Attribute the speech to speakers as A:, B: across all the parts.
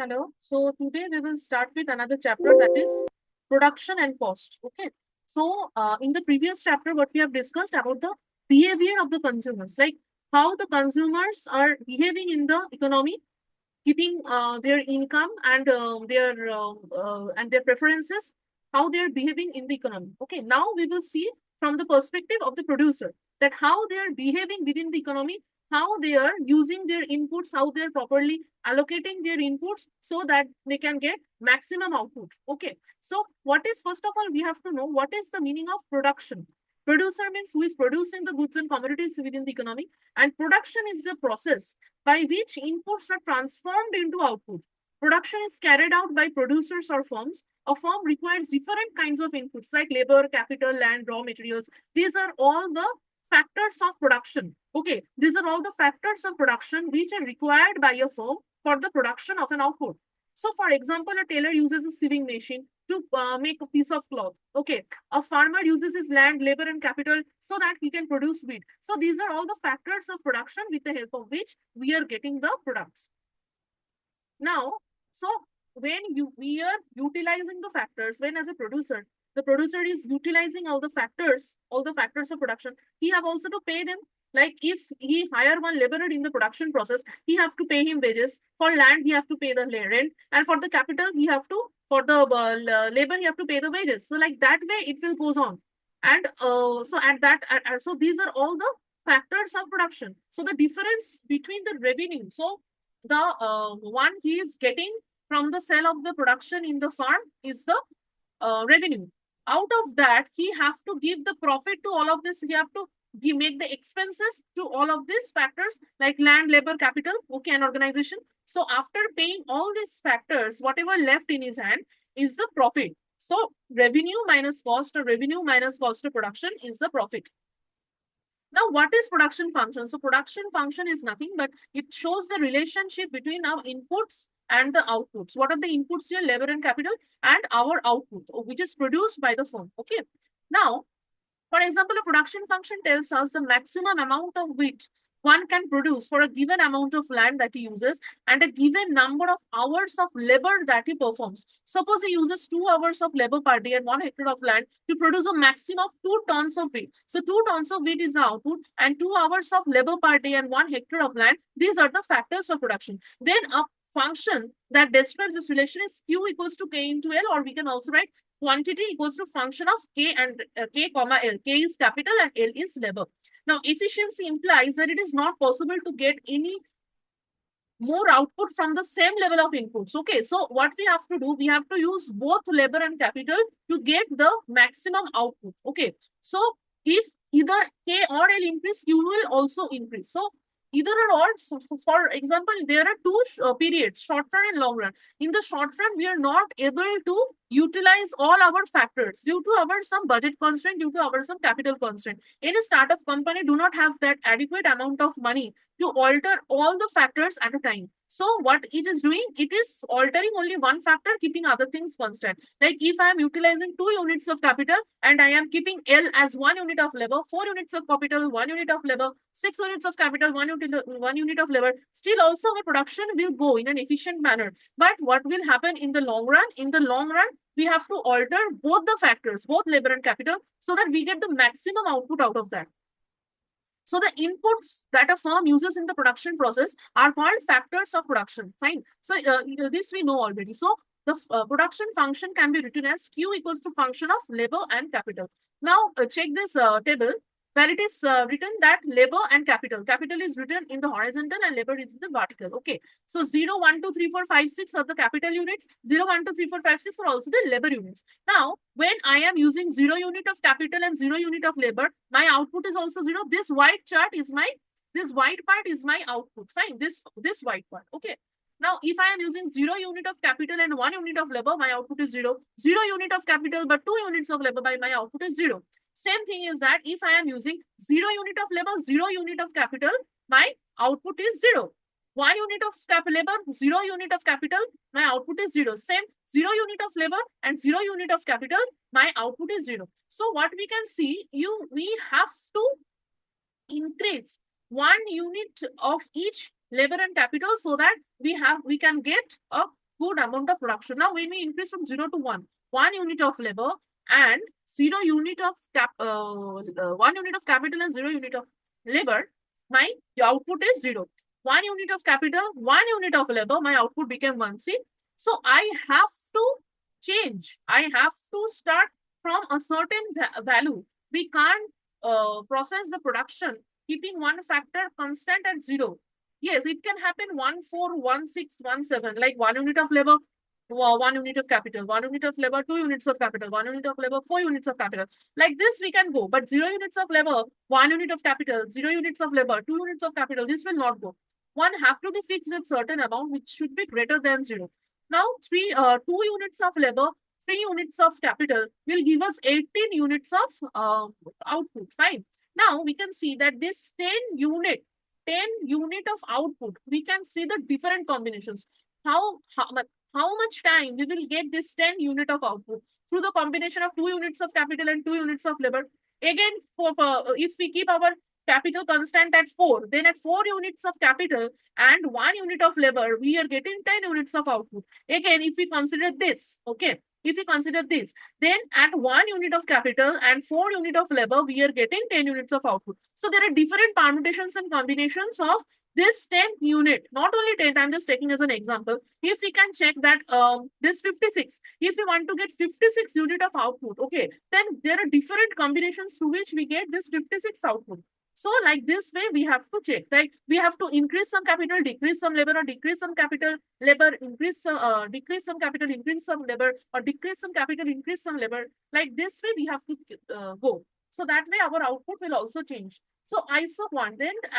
A: Hello. So today we will start with another chapter, that is production and cost. Okay. So in the previous chapter, what we have discussed about the behavior of the consumers, like how the consumers are behaving in the economy, keeping their income and their preferences, how they are behaving in the economy. Okay. Now we will see from the perspective of the producer that how they are behaving within the economy, how they are using their inputs, how they are properly allocating their inputs so that they can get maximum output. Okay. So what is, first of all, we have to know what is the meaning of production. Producer means who is producing the goods and commodities within the economy, and production is the process by which inputs are transformed into output. Production is carried out by producers or firms. A firm requires different kinds of inputs like labor, capital, land, raw materials. These are all the factors of production. Okay, these are all the factors of production which are required by a firm for the production of an output. So, for example, a tailor uses a sewing machine to make a piece of cloth. Okay, a farmer uses his land, labor, and capital so that he can produce wheat. So, these are all the factors of production with the help of which we are getting the products. Now, so when we are utilizing the factors, when as a producer, the producer is utilizing all the factors of production, he have also to pay them. Like if he hire one laborer in the production process, he have to pay him wages. For land, he have to pay the rent, and for the capital, he have to, for the labor, he have to pay the wages. So like that way, it will goes on. And so these are all the factors of production. So the difference between the revenue, so the one he is getting from the sale of the production in the farm is the revenue. Out of that, he have to give the profit to all of this. He have to make the expenses to all of these factors like land, labor, capital, okay, and organization. So after paying all these factors, whatever left in his hand is the profit. So revenue minus cost, or revenue minus cost of production, is the profit. Now, what is production function? So production function is nothing but it shows the relationship between our inputs and the outputs. What are the inputs here? Labor and capital, and our output, which is produced by the firm. Okay. Now, for example, a production function tells us the maximum amount of wheat one can produce for a given amount of land that he uses and a given number of hours of labor that he performs. Suppose he uses 2 hours of labor per day and 1 hectare of land to produce a maximum of 2 tons of wheat. So 2 tons of wheat is the output, and 2 hours of labor per day and 1 hectare of land. These are the factors of production. Then a function that describes this relation is Q equals to K into L, or we can also write quantity equals to function of K and K comma L. K is capital and L is labor. Now, efficiency implies that it is not possible to get any more output from the same level of inputs. Okay, so what we have to do, we have to use both labor and capital to get the maximum output. Okay, so if either K or L increase, you will also increase. So either or, so for example, there are two periods, short run and long run. In the short run, we are not able to utilize all our factors due to our some budget constraint, due to our some capital constraint. In a startup company, do not have that adequate amount of money to alter all the factors at a time. So what it is doing, it is altering only one factor, keeping other things constant. Like if I am utilizing 2 units of capital and I am keeping L as 1 unit of labor, 4 units of capital, 1 unit of labor, 6 units of capital, 1 unit of labor, still also my production will go in an efficient manner. But what will happen in the long run? In the long run, we have to alter both the factors, both labor and capital, so that we get the maximum output out of that. So the inputs that a firm uses in the production process are called factors of production. Fine. So this we know already. So the production function can be written as Q equals to function of labor and capital. Now check this table where it is written that labor and capital. Capital is written in the horizontal and labor is in the vertical. Okay. So 0, 1, 2, 3, 4, 5, 6 are the capital units. 0, 1, 2, 3, 4, 5, 6 are also the labor units. Now, when I am using 0 unit of capital and 0 unit of labor, my output is also 0. This white chart is this white part is my output. Fine. This white part. Okay. Now, if I am using 0 unit of capital and 1 unit of labor, my output is 0. 0 unit of capital but 2 units of labor, my output is 0. Same thing is that if I am using 0 unit of labor, 0 unit of capital, my output is 0. 1 unit of labor, 0 unit of capital, my output is 0. Same, 0 unit of labor and 0 unit of capital, my output is 0. So what we can see, we have to increase 1 unit of each labor and capital so that we can get a good amount of production. Now, when we increase from 0 to 1 unit of labor and 0 unit of 1 unit of capital and 0 unit of labor, my output is 0. 1 unit of capital, 1 unit of labor, my output became 1. See, so I have to change. I have to start from a certain value. We can't process the production keeping one factor constant at 0. Yes, it can happen 1, 4, 1, 6, 1, 7, like 1 unit of labor, 1 unit of capital, 1 unit of labor, 2 units of capital, 1 unit of labor, 4 units of capital. Like this we can go, but 0 units of labor, 1 unit of capital, 0 units of labor, 2 units of capital, this will not go. One have to be fixed at certain amount which should be greater than 0. Now 2 units of labor, 3 units of capital will give us 18 units of output. Fine. Now we can see that this 10 unit of output, we can see the different combinations. How much time we will get this 10 unit of output through the combination of 2 units of capital and 2 units of labor. Again, if we keep our capital constant at 4, then at 4 units of capital and 1 unit of labor, we are getting 10 units of output. Again, if we consider this, okay, if we consider this, then at 1 unit of capital and 4 unit of labor, we are getting 10 units of output. So there are different permutations and combinations of this 10th unit, not only 10th, I'm just taking as an example. If we can check that this 56, if we want to get 56 unit of output, okay, then there are different combinations through which we get this 56 output. So like this way, we have to check, like we have to increase some capital, decrease some labor, or decrease some capital, labor, increase some, decrease some capital, increase some labor, or decrease some capital, increase some labor. Like this way, we have to go. So that way, our output will also change. So isoquant,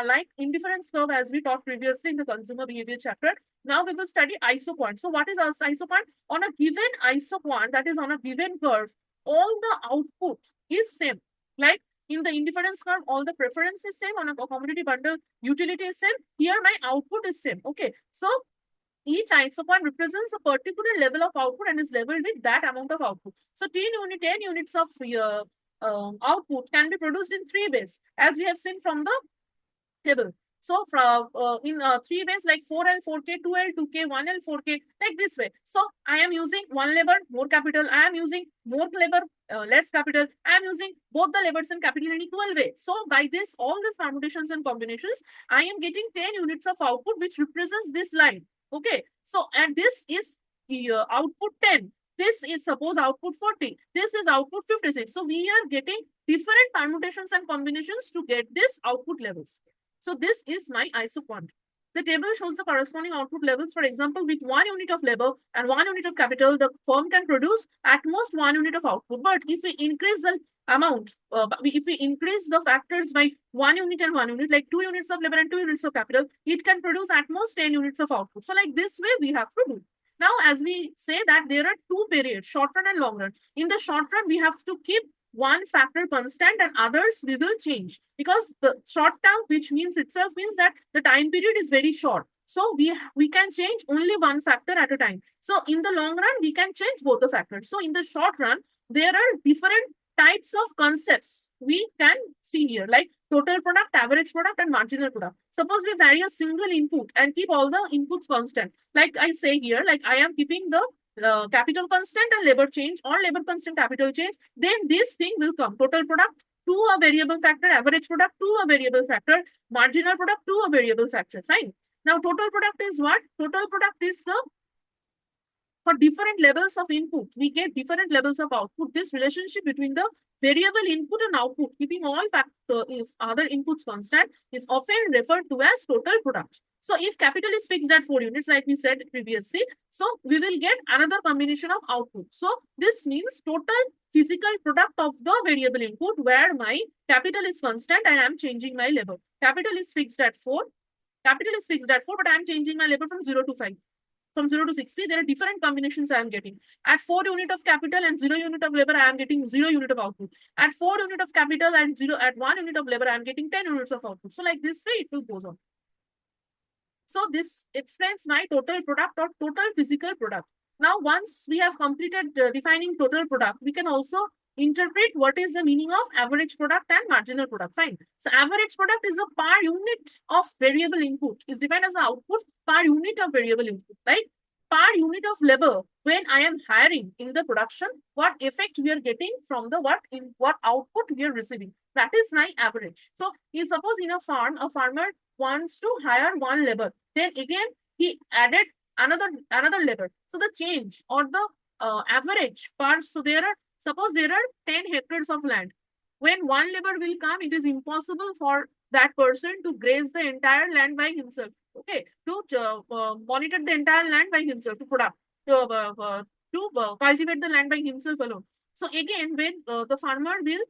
A: like indifference curve, as we talked previously in the consumer behavior chapter, now we will study isoquant. So what is isoquant? On a given isoquant, that is on a given curve, all the output is same. Like in the indifference curve, all the preference is same. On a commodity bundle, utility is same. Here, my output is same. Okay. So each isoquant represents a particular level of output and is labeled with that amount of output. So 10 units of output can be produced in 3 ways, as we have seen from the table. So from in 3 ways, like 4L, 4K, 2L, 2K, 1L, 4K, like this way. So I am using 1 labor, more capital. I am using more labor, less capital. I am using both the labors and capital in equal way. So by this, all these permutations and combinations, I am getting 10 units of output, which represents this line. Okay. So, and this is output 10. This is suppose output 40. This is output 56. So we are getting different permutations and combinations to get this output levels. So this is my isoquant. The table shows the corresponding output levels. For example, with 1 unit of labor and 1 unit of capital, the firm can produce at most 1 unit of output. But if we increase the amount, if we increase the factors by 1 unit and 1 unit, like 2 units of labor and 2 units of capital, it can produce at most 10 units of output. So like this way, we have to do. Now, as we say that there are 2 periods, short run and long run. In the short run, we have to keep one factor constant and others we will change, because the short term, which means itself means that the time period is very short. So we can change only one factor at a time. So in the long run, we can change both the factors. So in the short run, there are different types of concepts we can see here, like total product, average product, and marginal product. Suppose we vary a single input and keep all the inputs constant. Like I say here, like I am keeping the capital constant and labor change, or labor constant, capital change, then this thing will come. Total product to a variable factor, average product to a variable factor, marginal product to a variable factor. Fine. Now, total product is what? Total product is the, for different levels of input, we get different levels of output. This relationship between the variable input and output, keeping all if other inputs constant, is often referred to as total product. So if capital is fixed at 4 units, like we said previously, so we will get another combination of output. So this means total physical product of the variable input, where my capital is constant and I am changing my labor. Capital is fixed at 4. Capital is fixed at 4, but I am changing my labor from 0 to 5. From 0 to 60, there are different combinations I am getting. At 4 unit of capital and 0 unit of labor, I am getting 0 unit of output. At 4 unit of capital and 1 unit of labor, I am getting 10 units of output. So like this way, it will goes on. So this explains my total product or total physical product. Now, once we have completed defining total product, we can also interpret what is the meaning of average product and marginal product. Fine. So average product is the per unit of variable input, is defined as the output per unit of variable input, right? per unit of labor, when I am hiring in the production, what effect we are getting from the what output we are receiving. That is my average. So you suppose in a farm, a farmer wants to hire one labor. Then again, he added another labor. So the change or the average per, so suppose there are 10 hectares of land. When one labor will come, it is impossible for that person to graze the entire land by himself. Okay, to monitor the entire land by himself, to cultivate the land by himself alone. So again, when the farmer will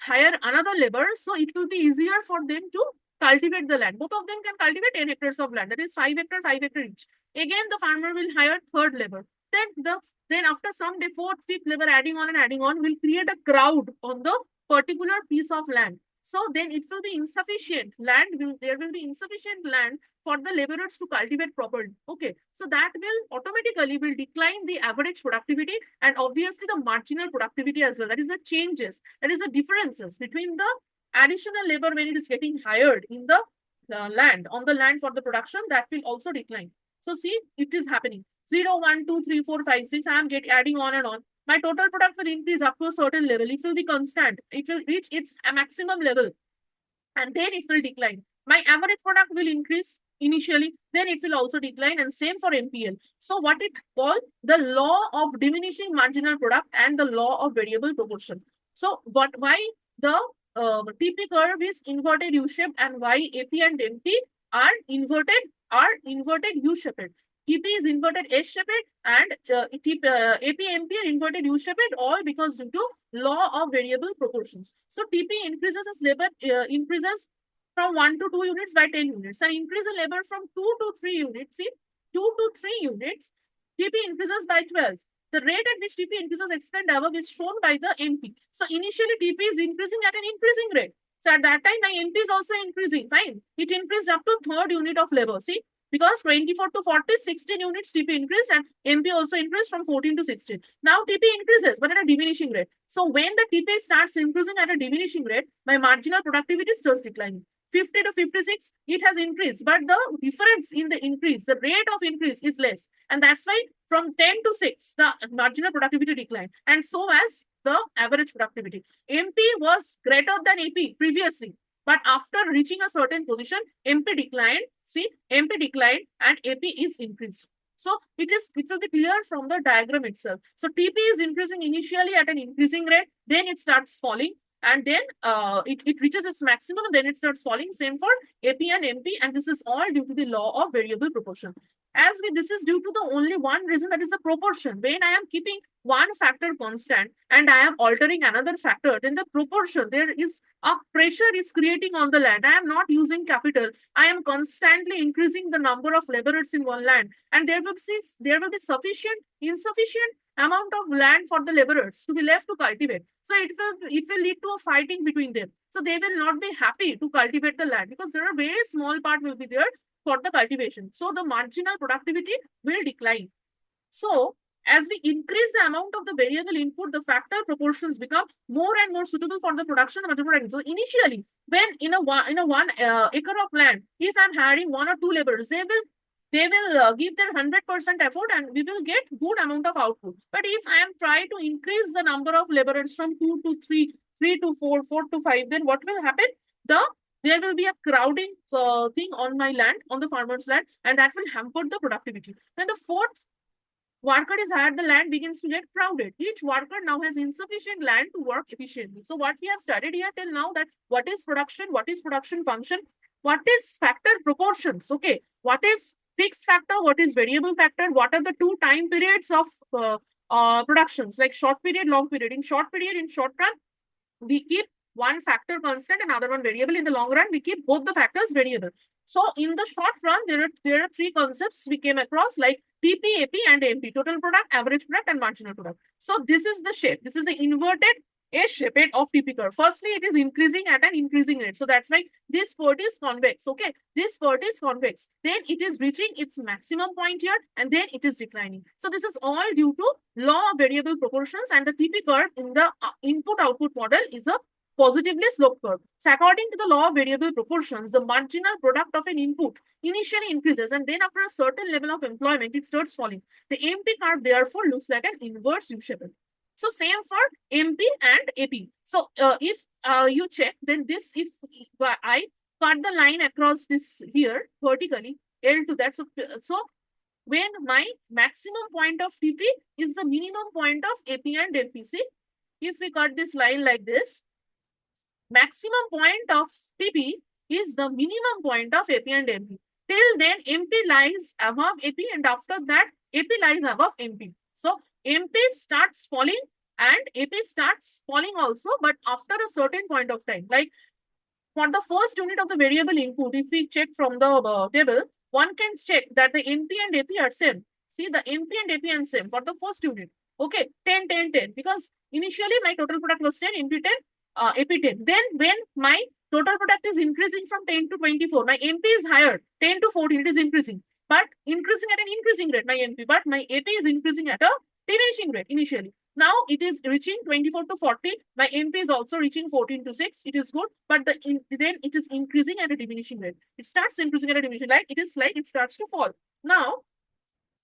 A: hire another labor, so it will be easier for them to cultivate the land. Both of them can cultivate 10 hectares of land, that is 5 hectare, 5 hectare each. Again, the farmer will hire third labor. Then after some day, fourth, fifth labor adding on will create a crowd on the particular piece of land. So then it will be insufficient there will be insufficient land for the laborers to cultivate properly. Okay, so that will automatically decline the average productivity and obviously the marginal productivity as well. That is the changes, that is the differences between the additional labor when it is getting hired in the land, on the land for the production, that will also decline. So see, it is happening. 0, 1, 2, 3, 4, 5, 6, I am adding on and on. My total product will increase up to a certain level. It will be constant. It will reach its maximum level and then it will decline. My average product will increase initially, then it will also decline, and same for MPL. So what it called the law of diminishing marginal product and the law of variable proportion. So why the TP curve is inverted U-shaped and why AP and MP are inverted U-shaped. TP is inverted S-shaped and AP, MP are inverted U-shaped, all because due to law of variable proportions. So TP increases as labor increases from 1 to 2 units by 10 units. So increase the labor from 2 to 3 units. See, 2 to 3 units, TP increases by 12. The rate at which TP increases explained above is shown by the MP. So initially TP is increasing at an increasing rate. So at that time my MP is also increasing. Fine. It increased up to third unit of labor. See, because 24 to 40, 16 units TP increased and MP also increased from 14 to 16. Now TP increases, but at a diminishing rate. So when the TP starts increasing at a diminishing rate, my marginal productivity starts declining. 50 to 56, it has increased, but the difference in the increase, the rate of increase is less. And that's why from 10 to 6, the marginal productivity declined. And so as the average productivity. MP was greater than AP previously. But after reaching a certain position, MP declined. See, MP declined and AP is increased. So it will be clear from the diagram itself. So TP is increasing initially at an increasing rate, then it starts falling, and then it reaches its maximum, and then it starts falling. Same for AP and MP, and this is all due to the law of variable proportion. This is due to the only one reason, that is the proportion. When I am keeping one factor constant and I am altering another factor, then the proportion, there is a pressure is creating on the land. I am not using capital. I am constantly increasing the number of laborers in one land, and there will be insufficient amount of land for the laborers to be left to cultivate. So it will lead to a fighting between them. So they will not be happy to cultivate the land because there are very small part will be there for the cultivation. So the marginal productivity will decline. So as we increase the amount of the variable input, the factor proportions become more and more suitable for the production of material. So initially, when in a one acre of land, if I'm hiring 1 or 2 laborers, they will give their 100% effort and we will get good amount of output. But if I am trying to increase the number of laborers from 2 to 3, 3 to 4, 4 to 5, then what will happen? There will be a crowding thing on my land, on the farmer's land, and that will hamper the productivity. When the fourth worker is hired, the land begins to get crowded. Each worker now has insufficient land to work efficiently. So what we have studied here till now, that what is production function, what is factor proportions, okay, what is fixed factor, what is variable factor, what are the two time periods of productions, like short period, long period. In short period, in short run, we keep one factor constant and another one variable. In the long run, we keep both the factors variable. So in the short run, there are 3 concepts we came across, like TP, AP, and MP: total product, average product, and marginal product. So this is the shape. This is the inverted S-shaped of TP curve. Firstly, it is increasing at an increasing rate. So that's why this part is convex. Okay, this part is convex. Then it is reaching its maximum point here, and then it is declining. So this is all due to law of variable proportions, and the TP curve in the input-output model is a positively sloped curve. So according to the law of variable proportions, the marginal product of an input initially increases, and then after a certain level of employment, it starts falling. The MP curve therefore looks like an inverse U-shape. So same for MP and AP. So if you check, then this, if I cut the line across this here vertically, L to that. So when my maximum point of TP is the minimum point of AP and MP. See, if we cut this line like this, maximum point of TP is the minimum point of AP and MP. Till then, MP lies above AP, and after that, AP lies above MP. So MP starts falling and AP starts falling also, but after a certain point of time. Like for the first unit of the variable input, if we check from the table, one can check that the MP and AP are same. See, the MP and AP are same for the first unit. Okay, 10, 10, 10. Because initially my total product was 10, MP 10, AP 10. Then when my total product is increasing from 10 to 24, my MP is higher, 10 to 14, it is increasing. But increasing at an increasing rate, my MP. But my AP is increasing at a diminishing rate initially. Now it is reaching 24 to 40. My MP is also reaching 14 to 6. It is good, but then it is increasing at a diminishing rate. It starts increasing at a diminishing rate. It starts to fall. Now,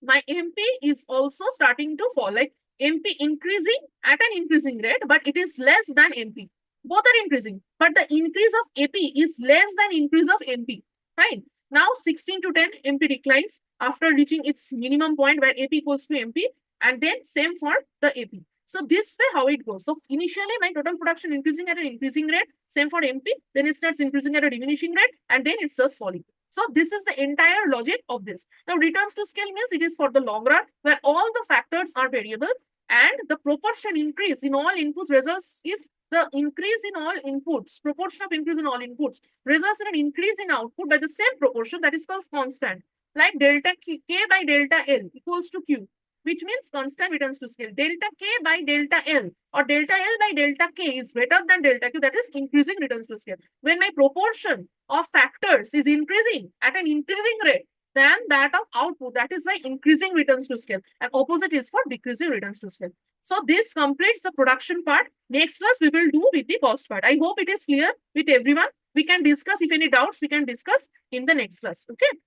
A: my MP is also starting to fall. Like MP increasing at an increasing rate, but it is less than MP. Both are increasing, but the increase of AP is less than increase of MP. Fine. Now 16 to 10, MP declines after reaching its minimum point where AP equals to MP, and then same for the AP. So this way how it goes. So initially my total production increasing at an increasing rate, same for MP, then it starts increasing at a diminishing rate, and then it starts falling. So this is the entire logic of this. Now returns to scale means it is for the long run where all the factors are variable and the proportion increase in all inputs results if the increase in all inputs, proportion of increase in all inputs results in an increase in output by the same proportion, that is called constant, like delta K by delta L equals to Q, which means constant returns to scale. Delta K by delta L or delta L by delta K is greater than delta Q, that is increasing returns to scale. When my proportion of factors is increasing at an increasing rate than that of output, that is why increasing returns to scale, and opposite is for decreasing returns to scale. So this completes the production part. Next class we will do with the cost part. I hope it is clear with everyone. We can discuss, if any doubts we can discuss in the next class. Okay,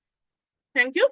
A: thank you.